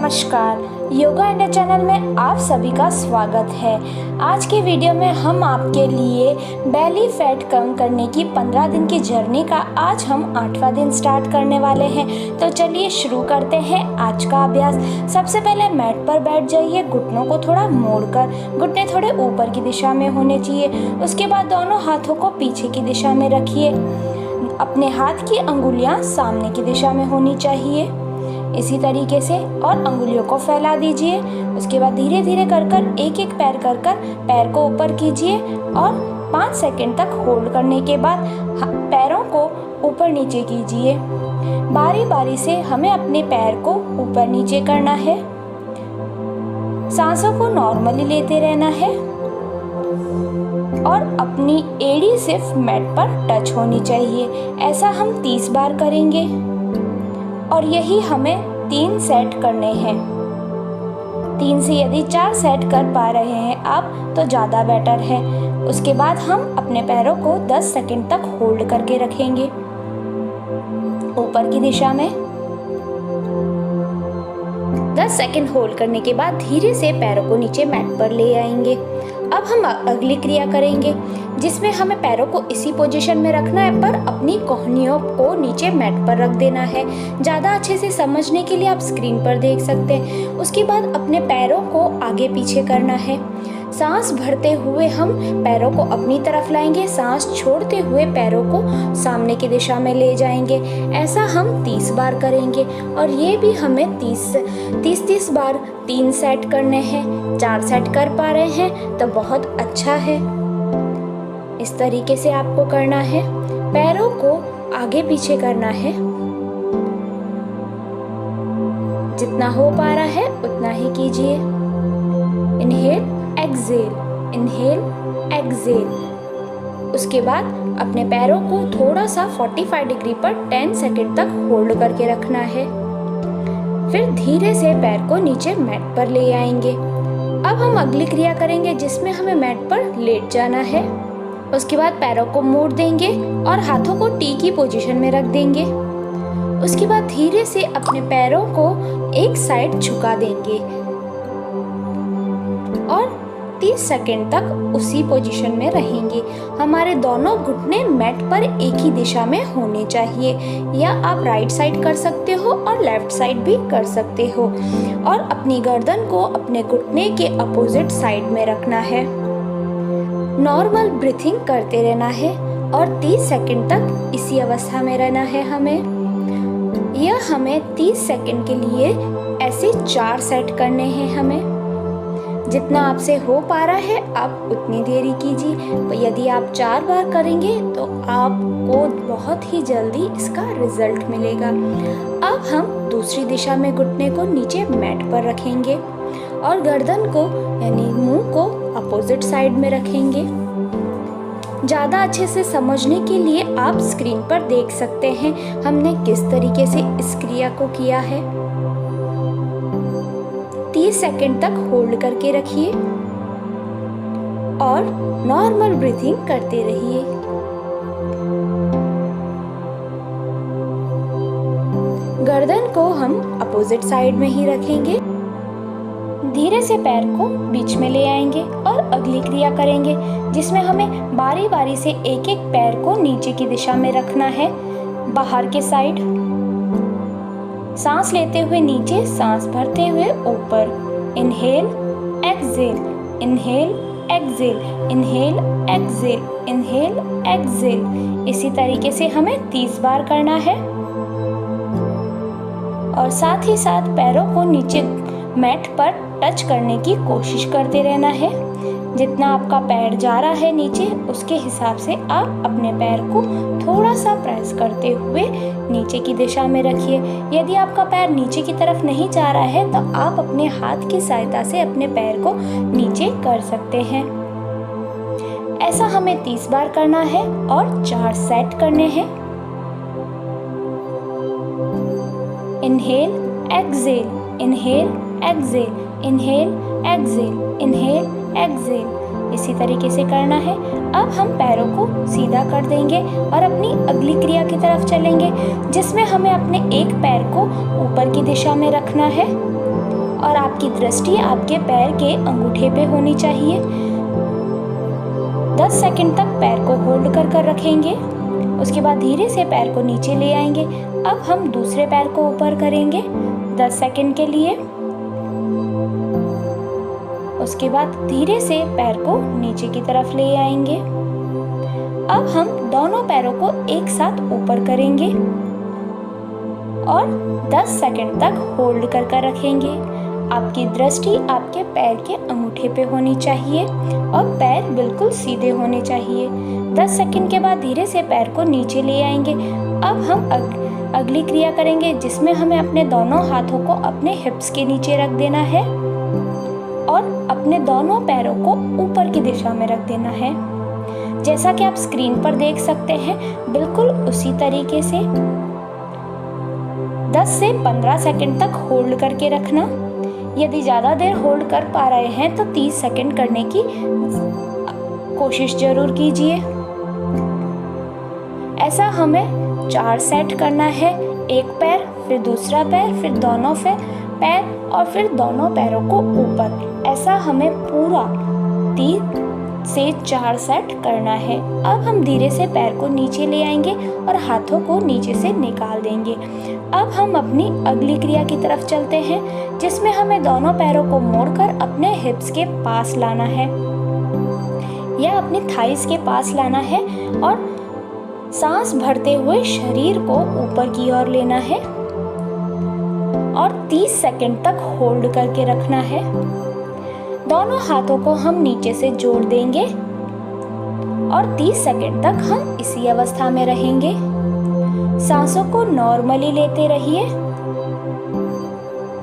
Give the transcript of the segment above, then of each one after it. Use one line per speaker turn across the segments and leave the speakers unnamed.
नमस्कार, yoga India channel में आप सभी का स्वागत है। आज के वीडियो में हम आपके लिए बेली फैट कम करने की 15 दिन की जर्नी का आज हम 8वां दिन स्टार्ट करने वाले हैं। तो चलिए शुरू करते हैं आज का अभ्यास। सबसे पहले मैट पर बैठ जाइए, घुटनों को थोड़ा मोड़कर, घुटने थोड़े ऊपर की दिशा में होने चाहिए। उसके बाद दोनों हाथों को पीछे की दिशा में रखिए। अपने हाथ की अंगुलियां सामने की दिशा में होनी चाहिए, इसी तरीके से, और अंगुलियों को फैला दीजिए। उसके बाद धीरे धीरे कर एक एक पैर कर पैर को ऊपर कीजिए और 5 सेकंड तक होल्ड करने के बाद पैरों को ऊपर नीचे कीजिए। बारी बारी से हमें अपने पैर को ऊपर नीचे करना है। सांसों को नॉर्मली लेते रहना है और अपनी एड़ी सिर्फ मैट पर टच होनी चाहिए। ऐसा हम 30 बार करेंगे और यही हमें 3 सेट करने हैं। 3 से यदि 4 सेट कर पा रहे हैं आप तो ज़्यादा बेटर है। उसके बाद हम अपने पैरों को 10 सेकंड तक होल्ड करके रखेंगे ऊपर की दिशा में। 10 सेकंड होल्ड करने के बाद धीरे से पैरों को नीचे मैट पर ले आएंगे। अब हम अगली क्रिया करेंगे जिसमें हमें पैरों को इसी पोजीशन में रखना है, पर अपनी कोहनियों को नीचे मैट पर रख देना है। ज़्यादा अच्छे से समझने के लिए आप स्क्रीन पर देख सकते हैं। उसके बाद अपने पैरों को आगे पीछे करना है। सांस भरते हुए हम पैरों को अपनी तरफ लाएंगे, सांस छोड़ते हुए पैरों को सामने की दिशा में ले जाएंगे। ऐसा हम 30 बार करेंगे और ये भी हमें 30 बार 3 सेट करने हैं। 4 सेट कर पा रहे हैं तो बहुत अच्छा है। इस तरीके से आपको करना है, पैरों को आगे पीछे करना है। जितना हो पा रहा है उतना ही कीजिए। Inhale exhale, inhale exhale. उसके बाद अपने पैरों को थोड़ा सा 45 डिग्री पर 10 सेकंड तक होल्ड करके रखना है। फिर धीरे से पैर को नीचे मैट पर ले आएंगे। अब हम अगली क्रिया करेंगे जिसमें हमें मैट पर लेट जाना है। उसके बाद पैरों को मोड़ देंगे और हाथों को टी की पोजीशन में रख देंगे। उसके बाद धीरे से अपने पैरों को एक साइड झुका देंगे और 30 सेकंड तक उसी पोजीशन में रहेंगे। हमारे दोनों घुटने मैट पर एक ही दिशा में होने चाहिए, या आप राइट साइड कर सकते हो और लेफ्ट साइड भी कर सकते हो। और अपनी गर्दन को अपने घुटने के अपोजिट साइड में रखना है। नॉर्मल ब्रीथिंग करते रहना है और 30 सेकंड तक इसी अवस्था में रहना है हमें 30 सेकंड के लिए ऐसे 4 सेट करने हैं हमें। जितना आपसे हो पा रहा है आप उतनी देरी कीजिए। यदि आप 4 बार करेंगे तो आपको बहुत ही जल्दी इसका रिजल्ट मिलेगा। अब हम दूसरी दिशा में घुटने को नीचे मैट पर रखेंगे और गर्दन को यानी मुंह को अपोजिट साइड में रखेंगे। ज़्यादा अच्छे से समझने के लिए आप स्क्रीन पर देख सकते हैं हमने किस तरीके से इस क्रिया को किया है। 30 सेकंड तक होल्ड करके रखिए और नॉर्मल ब्रीथिंग करते रहिए। गर्दन को हम अपोजिट साइड में ही रखेंगे। धीरे से पैर को बीच में ले आएंगे और अगली क्रिया करेंगे जिसमें हमें बारी बारी से एक एक पैर को नीचे की दिशा में रखना है, बाहर के साइड। सांस लेते हुए नीचे, सांस भरते हुए ऊपर। Inhale exhale, inhale exhale, inhale exhale, inhale exhale. इसी तरीके से हमें 30 बार करना है और साथ ही साथ पैरों को नीचे मैट पर टच करने की कोशिश करते रहना है। जितना आपका पैर जा रहा है नीचे उसके हिसाब से आप अपने पैर को थोड़ा सा प्रेस करते हुए नीचे की दिशा में रखिए। यदि आपका पैर नीचे की तरफ नहीं जा रहा है तो आप अपने हाथ की सहायता से अपने पैर को नीचे कर सकते हैं। ऐसा हमें 30 बार करना है और 4 सेट करने हैं। Inhale exhale, inhale exhale, inhale exhale, inhale exhale. इसी तरीके से करना है। अब हम पैरों को सीधा कर देंगे और अपनी अगली क्रिया की तरफ चलेंगे जिसमें हमें अपने एक पैर को ऊपर की दिशा में रखना है और आपकी दृष्टि आपके पैर के अंगूठे पे होनी चाहिए। 10 सेकंड तक पैर को होल्ड कर रखेंगे। उसके बाद धीरे से पैर को नीचे ले आएंगे। अब हम दूसरे पैर को ऊपर करेंगे 10 सेकंड के लिए। उसके बाद धीरे से पैर को नीचे की तरफ ले आएंगे। अब हम दोनों पैरों को एक साथ ऊपर करेंगे और 10 सेकंड तक होल्ड कर रखेंगे। आपकी दृष्टि आपके पैर के अंगूठे पे होनी चाहिए और पैर बिल्कुल सीधे होने चाहिए। 10 सेकंड के बाद धीरे से पैर को नीचे ले आएंगे। अब हम अगली क्रिया करेंगे जिसमें हमें अपने दोनों हाथों को अपने हिप्स के नीचे रख देना है और अपने दोनों पैरों को ऊपर की दिशा में रख देना है। जैसा कि आप स्क्रीन पर देख सकते हैं, बिल्कुल उसी तरीके से 10 से 15 सेकंड तक होल्ड करके रखना। यदि ज़्यादा देर होल्ड कर पा रहे हैं तो 30 सेकंड करने की कोशिश जरूर कीजिए। ऐसा हमें 4 सेट करना है। एक पैर, फिर दूसरा पैर, फिर दोनों पैर और फिर दोनों पैरों को ऊपर। ऐसा हमें पूरा 3 से 4 सेट करना है। अब हम धीरे से पैर को नीचे ले आएंगे और हाथों को नीचे से निकाल देंगे। अब हम अपनी अगली क्रिया की तरफ चलते हैं जिसमें हमें दोनों पैरों को मोड़कर अपने हिप्स के पास लाना है या अपनी थाइस के पास लाना है और सांस भरते हुए शरीर को ऊपर की ओर लेना है और 30 सेकंड तक होल्ड करके रखना है। दोनों हाथों को हम नीचे से जोड़ देंगे और 30 सेकंड तक हम इसी अवस्था में रहेंगे। सांसों को नॉर्मली लेते रहिए।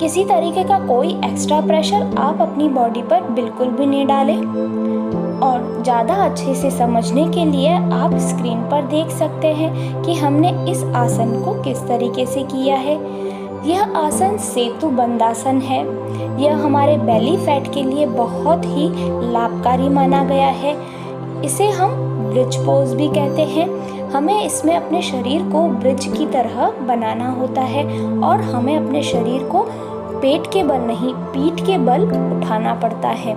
किसी तरीके का कोई एक्स्ट्रा प्रेशर आप अपनी बॉडी पर बिल्कुल भी नहीं डालें। और ज़्यादा अच्छे से समझने के लिए आप स्क्रीन पर देख सकते हैं कि हमने इस आसन को किस तरीके से किया है। यह आसन सेतु बंदासन है। यह हमारे बेली फैट के लिए बहुत ही लाभकारी माना गया है। इसे हम ब्रिज पोज भी कहते हैं। हमें इसमें अपने शरीर को ब्रिज की तरह बनाना होता है और हमें अपने शरीर को पेट के बल नहीं, पीठ के बल उठाना पड़ता है।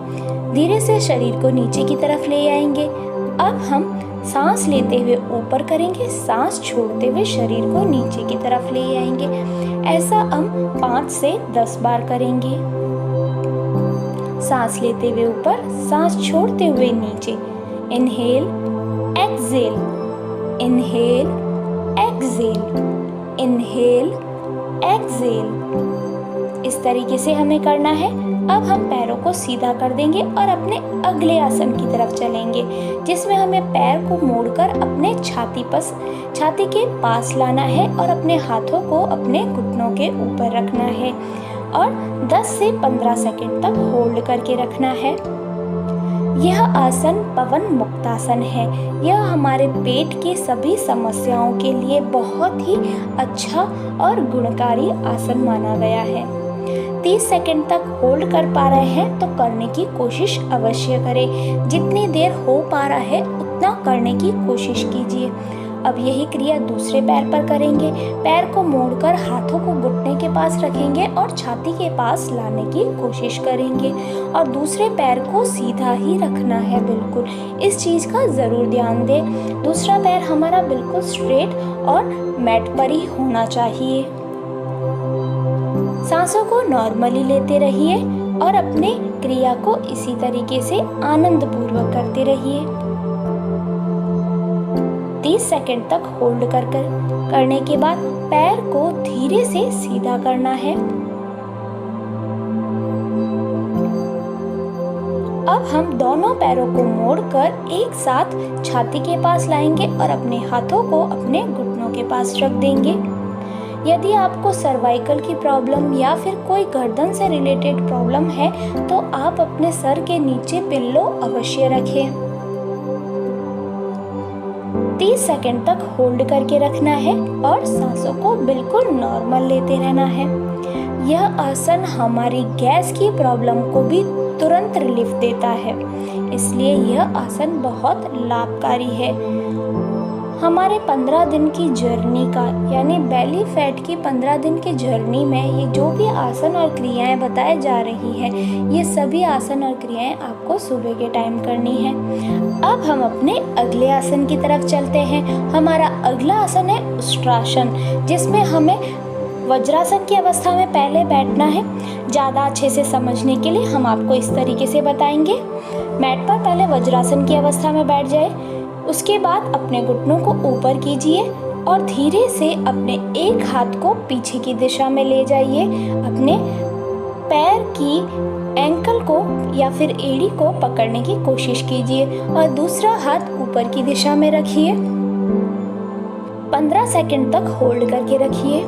धीरे से शरीर को नीचे की तरफ ले आएंगे। अब हम सांस लेते हुए ऊपर करेंगे, सांस छोड़ते हुए शरीर को नीचे की तरफ ले आएंगे। ऐसा हम 5 से 10 बार करेंगे। सांस लेते हुए ऊपर, सांस छोड़ते हुए नीचे। Inhale, exhale, inhale, exhale, inhale, exhale. इस तरीके से हमें करना है। अब हम पैरों को सीधा कर देंगे और अपने अगले आसन की तरफ चलेंगे जिसमें हमें पैर को मोड़कर अपने छाती के पास लाना है और अपने हाथों को अपने घुटनों के ऊपर रखना है और 10 से 15 सेकंड तक होल्ड करके रखना है। यह आसन पवन मुक्तासन है। यह हमारे पेट की सभी समस्याओं के लिए बहुत ही अच्छा और गुणकारी आसन माना गया है। 30 सेकंड तक होल्ड कर पा रहे हैं तो करने की कोशिश अवश्य करें। जितनी देर हो पा रहा है उतना करने की कोशिश कीजिए। अब यही क्रिया दूसरे पैर पर करेंगे। पैर को मोड़कर हाथों को घुटने के पास रखेंगे और छाती के पास लाने की कोशिश करेंगे और दूसरे पैर को सीधा ही रखना है। बिल्कुल इस चीज़ का ज़रूर ध्यान दें। दूसरा पैर हमारा बिल्कुल स्ट्रेट और मैट पर ही होना चाहिए। सांसों को नॉर्मली लेते रहिए और अपने क्रिया को इसी तरीके से आनंद पूर्वक करते रहिए। 30 सेकंड तक होल्ड करने के बाद पैर को धीरे से सीधा करना है। अब हम दोनों पैरों को मोड़कर एक साथ छाती के पास लाएंगे और अपने हाथों को अपने घुटनों के पास रख देंगे। यदि आपको सर्वाइकल की प्रॉब्लम या फिर कोई गर्दन से रिलेटेड प्रॉब्लम है तो आप अपने सर के नीचे पिल्लो अवश्य रखें। 30 सेकंड तक होल्ड करके रखना है और सांसों को बिल्कुल नॉर्मल लेते रहना है। यह आसन हमारी गैस की प्रॉब्लम को भी तुरंत रिलीफ देता है, इसलिए यह आसन बहुत लाभकारी है। हमारे 15 दिन की जर्नी का यानी बेली फैट की 15 दिन की जर्नी में ये जो भी आसन और क्रियाएं बताए जा रही हैं, ये सभी आसन और क्रियाएं आपको सुबह के टाइम करनी है। अब हम अपने अगले आसन की तरफ चलते हैं। हमारा अगला आसन है उष्ट्रासन, जिसमें हमें वज्रासन की अवस्था में पहले बैठना है। ज़्यादा अच्छे से समझने के लिए हम आपको इस तरीके से बताएंगे। मैट पर पहले वज्रासन की अवस्था में बैठ जाए, उसके बाद अपने घुटनों को ऊपर कीजिए और धीरे से अपने एक हाथ को पीछे की दिशा में ले जाइए। अपने पैर की एंकल को या फिर एड़ी को पकड़ने की कोशिश कीजिए और दूसरा हाथ ऊपर की दिशा में रखिए। 15 सेकंड तक होल्ड करके रखिए।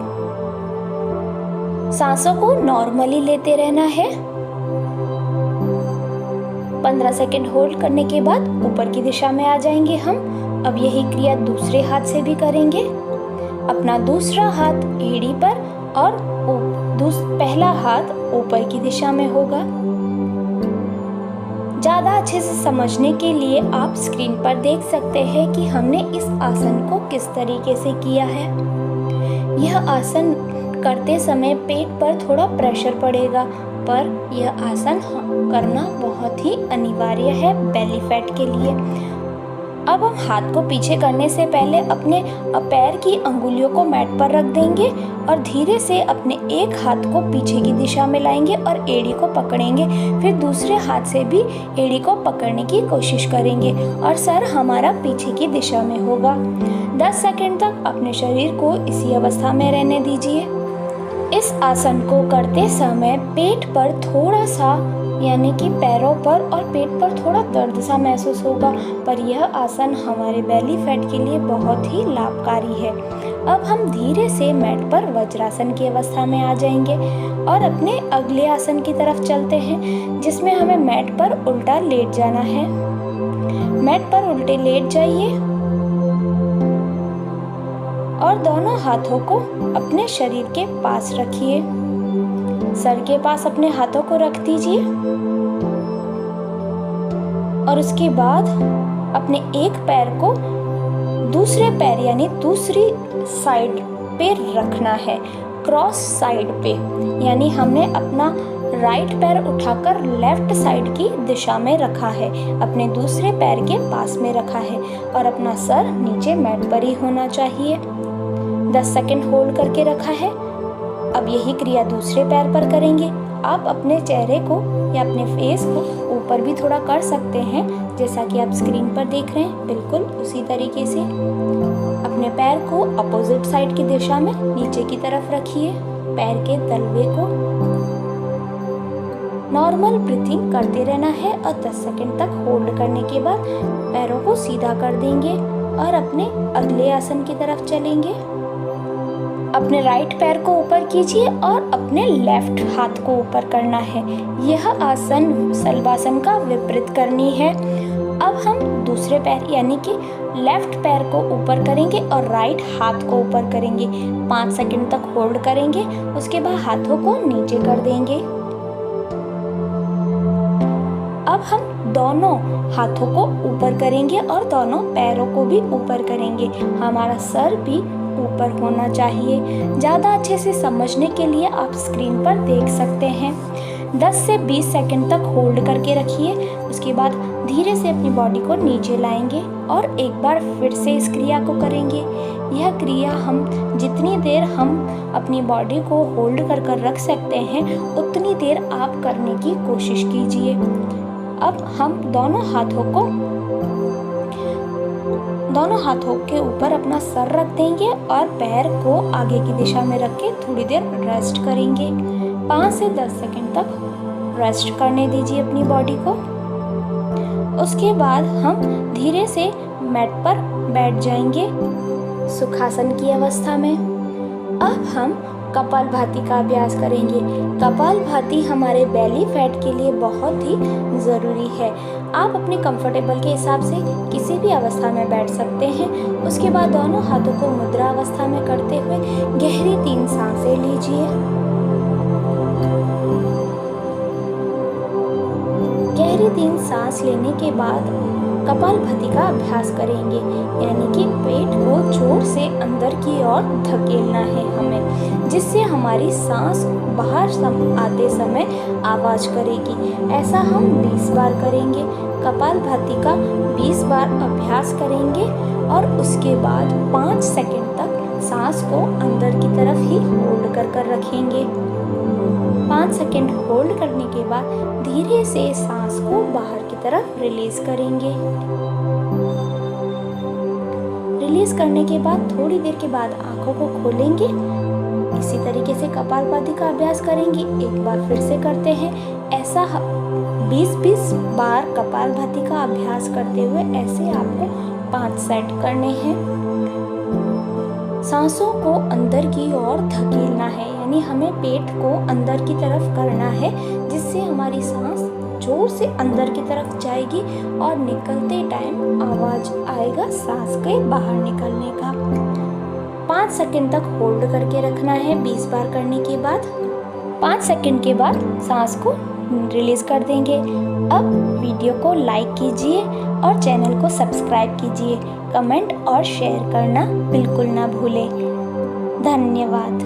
सांसों को नॉर्मली लेते रहना है। 15 सेकंड होल्ड करने के बाद ऊपर की दिशा में आ जाएंगे हम। अब यही क्रिया दूसरे हाथ से भी करेंगे। अपना दूसरा हाथ एड़ी पर और पहला हाथ ऊपर की दिशा में होगा। ज़्यादा अच्छे से समझने के लिए आप स्क्रीन पर देख सकते हैं कि हमने इस आसन को किस तरीके से किया है। यह आसन करते समय पेट पर थोड़ा प्रेशर पड़ेगा, पर यह आसन करना बहुत ही अनिवार्य है बेली फैट के लिए। अब हम हाथ को पीछे करने से पहले अपने पैर की अंगुलियों को मैट पर रख देंगे और धीरे से अपने एक हाथ को पीछे की दिशा में लाएंगे और एड़ी को पकड़ेंगे। फिर दूसरे हाथ से भी एड़ी को पकड़ने की कोशिश करेंगे और सर हमारा पीछे की दिशा में होगा। 10 सेकंड तक अपने शरीर को इसी अवस्था में रहने दीजिए। इस आसन को करते समय पेट पर थोड़ा सा यानी कि पैरों पर और पेट पर थोड़ा दर्द सा महसूस होगा, पर यह आसन हमारे बेली फैट के लिए बहुत ही लाभकारी है। अब हम धीरे से मैट पर वज्रासन की अवस्था में आ जाएंगे और अपने अगले आसन की तरफ चलते हैं, जिसमें हमें मैट पर उल्टा लेट जाना है। मैट पर उल्टे लेट जाइए और दोनों हाथों को अपने शरीर के पास रखिए। सर के पास अपने हाथों को रख दीजिए और उसके बाद अपने एक पैर को दूसरे पैर यानी दूसरी साइड पे रखना है, क्रॉस साइड पे। यानी हमने अपना राइट पैर उठाकर लेफ्ट साइड की दिशा में रखा है, अपने दूसरे पैर के पास में रखा है और अपना सर नीचे मैट पर ही होना चाहिए। 10 सेकंड होल्ड करके रखा है। अब यही क्रिया दूसरे पैर पर करेंगे। आप अपने चेहरे को या अपने फेस को ऊपर भी थोड़ा कर सकते हैं, जैसा कि आप स्क्रीन पर देख रहे हैं, बिल्कुल उसी तरीके से। अपने पैर को अपोजिट साइड की दिशा में नीचे की तरफ रखिए। पैर के तलवे को नॉर्मल ब्रीथिंग करते रहना है और 10 सेकंड तक होल्ड करने के बाद पैरों को सीधा कर देंगे और अपने अगले आसन की तरफ चलेंगे। अपने राइट पैर को ऊपर कीजिए और अपने लेफ्ट हाथ को ऊपर करना है। यह आसन शलभासन का विपरीत करनी है। अब हम दूसरे पैर यानी कि लेफ्ट पैर को ऊपर करेंगे और राइट हाथ को ऊपर करेंगे। 5 सेकंड तक होल्ड करेंगे, उसके बाद हाथों को नीचे कर देंगे। अब हम दोनों हाथों को ऊपर करेंगे और दोनों पैरों को भी ऊपर करेंगे। हमारा सर भी ऊपर होना चाहिए। ज़्यादा अच्छे से समझने के लिए आप स्क्रीन पर देख सकते हैं। 10 से 20 सेकंड तक होल्ड करके रखिए। उसके बाद धीरे से अपनी बॉडी को नीचे लाएंगे और एक बार फिर से इस क्रिया को करेंगे। यह क्रिया हम जितनी देर हम अपनी बॉडी को होल्ड कर रख सकते हैं, उतनी देर आप करने की कोशिश कीजिए। अब हम दोनों हाथों के ऊपर अपना सर रख देंगे और पैर को आगे की दिशा में रख के थोड़ी देर रेस्ट करेंगे। 5 से 10 सेकंड तक रेस्ट करने दीजिए अपनी बॉडी को। उसके बाद हम धीरे से मैट पर बैठ जाएंगे सुखासन की अवस्था में। अब हम कपालभाति का अभ्यास करेंगे। कपालभाति हमारे बेली फैट के लिए बहुत ही ज़रूरी है। आप अपने कंफर्टेबल के हिसाब से किसी भी अवस्था में बैठ सकते हैं। उसके बाद दोनों हाथों को मुद्रा अवस्था में करते हुए गहरी 3 सांसें लीजिए। गहरी 3 सांस लेने के बाद कपालभाति का अभ्यास करेंगे, यानी कि पेट को जोर से अंदर की ओर धकेलना है हमें, जिससे हमारी सांस बाहर आते समय आवाज़ करेगी। ऐसा हम 20 बार करेंगे। कपालभाति का 20 बार अभ्यास करेंगे और उसके बाद 5 सेकंड तक सांस को अंदर की तरफ ही होल्ड कर रखेंगे। 5 सेकंड होल्ड करने के बाद धीरे से सांस को बाहर की तरफ रिलीज करेंगे। रिलीज करने के बाद थोड़ी देर के बाद आंखों को खोलेंगे। इसी तरीके से कपालभाति का अभ्यास करेंगे। एक बार फिर से करते हैं। ऐसा 20-20 बार कपालभाति का अभ्यास करते हुए ऐसे आपको 5 सेट करने हैं। सांसों को अंदर की ओर धकेलना है, यानी हमें पेट को अंदर की तरफ करना है, जिससे हमारी सांस जोर से अंदर की तरफ जाएगी और निकलते टाइम आवाज आएगा सांस के बाहर निकलने का। 5 सेकंड तक होल्ड करके रखना है 20 बार करने के बाद। 5 सेकंड के बाद सांस को रिलीज कर देंगे। अब वीडियो को लाइक कीजिए और चैनल को सब्सक्राइब कीजिए। कमेंट और शेयर करना बिल्कुल ना भूलें। धन्यवाद।